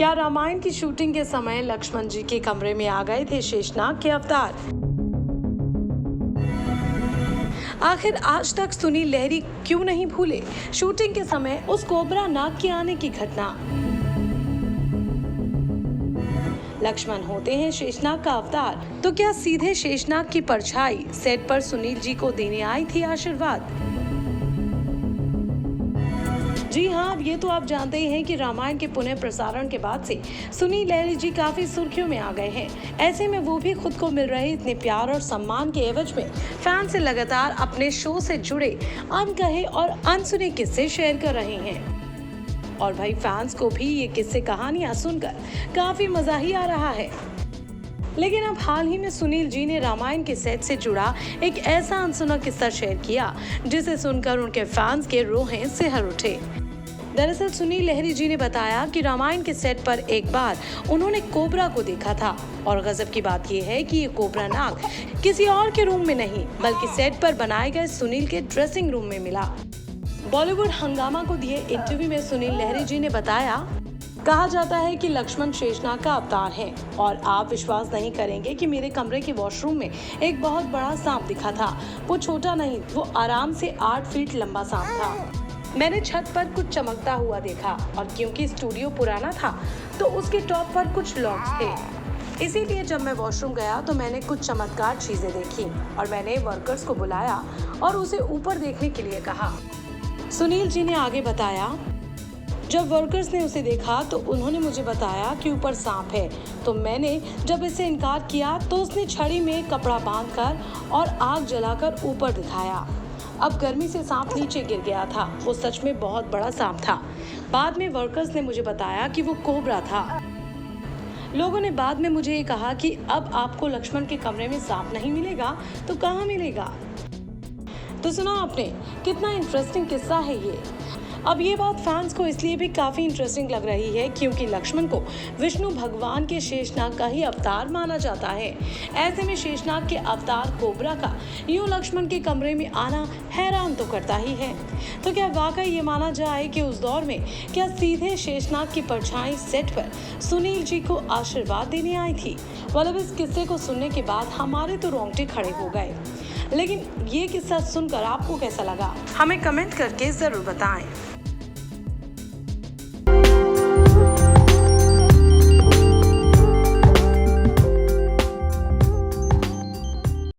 क्या रामायण की शूटिंग के समय लक्ष्मण जी के कमरे में आ गए थे शेषनाग के अवतार? आखिर आज तक सुनील लहरी क्यों नहीं भूले शूटिंग के समय उस कोबरा नाग के आने की घटना? लक्ष्मण होते हैं शेषनाग का अवतार, तो क्या सीधे शेषनाग की परछाई सेट पर सुनील जी को देने आई थी आशीर्वाद? जी हाँ, अब ये तो आप जानते ही हैं कि रामायण के पुनः प्रसारण के बाद से सुनील लहरी जी काफी सुर्खियों में आ गए हैं। ऐसे में वो भी खुद को मिल रहे इतने प्यार और सम्मान के एवज में फैन से लगातार अपने शो से जुड़े अनकहे और अनसुने किस्से शेयर कर रहे हैं। और भाई फैंस को भी ये किस्से कहानियां सुनकर काफी मजा ही आ रहा है। लेकिन अब हाल ही में सुनील जी ने रामायण के सेट से जुड़ा एक ऐसा अनसुना किस्सा शेयर किया जिसे सुनकर उनके फैंस के रोहे सिहर उठे। दरअसल सुनील लहरी जी ने बताया कि रामायण के सेट पर एक बार उन्होंने कोबरा को देखा था और गजब की बात यह है कि ये कोबरा नाग किसी और के रूम में नहीं बल्कि सेट पर बनाए गए सुनील के ड्रेसिंग रूम में मिला। बॉलीवुड हंगामा को दिए इंटरव्यू में सुनील लहरी जी ने बताया, कहा जाता है कि लक्ष्मण शेषनाग का अवतार है और आप विश्वास नहीं करेंगे कि मेरे कमरे के वॉशरूम में एक बहुत बड़ा सांप दिखा था। वो छोटा नहीं, वो आराम से 8 फीट लंबा सांप था। मैंने छत पर कुछ चमकता हुआ देखा और क्योंकि स्टूडियो पुराना था तो उसके टॉप पर कुछ लॉक्स थे, इसीलिए जब मैं वॉशरूम गया तो मैंने कुछ चमत्कार चीजें देखी और मैंने वर्कर्स को बुलाया और उसे ऊपर देखने के लिए कहा। सुनील जी ने आगे बताया, जब वर्कर्स ने उसे देखा तो उन्होंने मुझे बताया कि ऊपर सांप है, तो मैंने जब इससे इनकार किया तो उसने छड़ी में कपड़ा बांधकर और आग जलाकर ऊपर दिखाया। अब गर्मी से सांप नीचे गिर गया था, वो सच में बहुत बड़ा सांप था। बाद में वर्कर्स ने मुझे बताया कि वो कोबरा था। लोगों ने बाद में मुझे ये कहा कि अब आपको लक्ष्मण के कमरे में सांप नहीं मिलेगा तो कहाँ मिलेगा? तो सुना आपने, कितना इंटरेस्टिंग किस्सा है ये। अब ये बात फैंस को इसलिए भी काफी इंटरेस्टिंग लग रही है क्योंकि लक्ष्मण को विष्णु भगवान के शेषनाग का ही अवतार माना जाता है। ऐसे में शेषनाग के अवतार कोबरा का यूं लक्ष्मण के कमरे में आना हैरान तो करता ही है। तो क्या वाकई ये माना जाए कि उस दौर में क्या सीधे शेषनाग की परछाई सेट पर सुनील जी को आशीर्वाद देने आई थी? मतलब इस किस्से को सुनने के बाद हमारे तो रोंगटे खड़े हो गए। लेकिन ये किस्सा सुनकर आपको कैसा लगा, हमें कमेंट करके जरूर बताएं।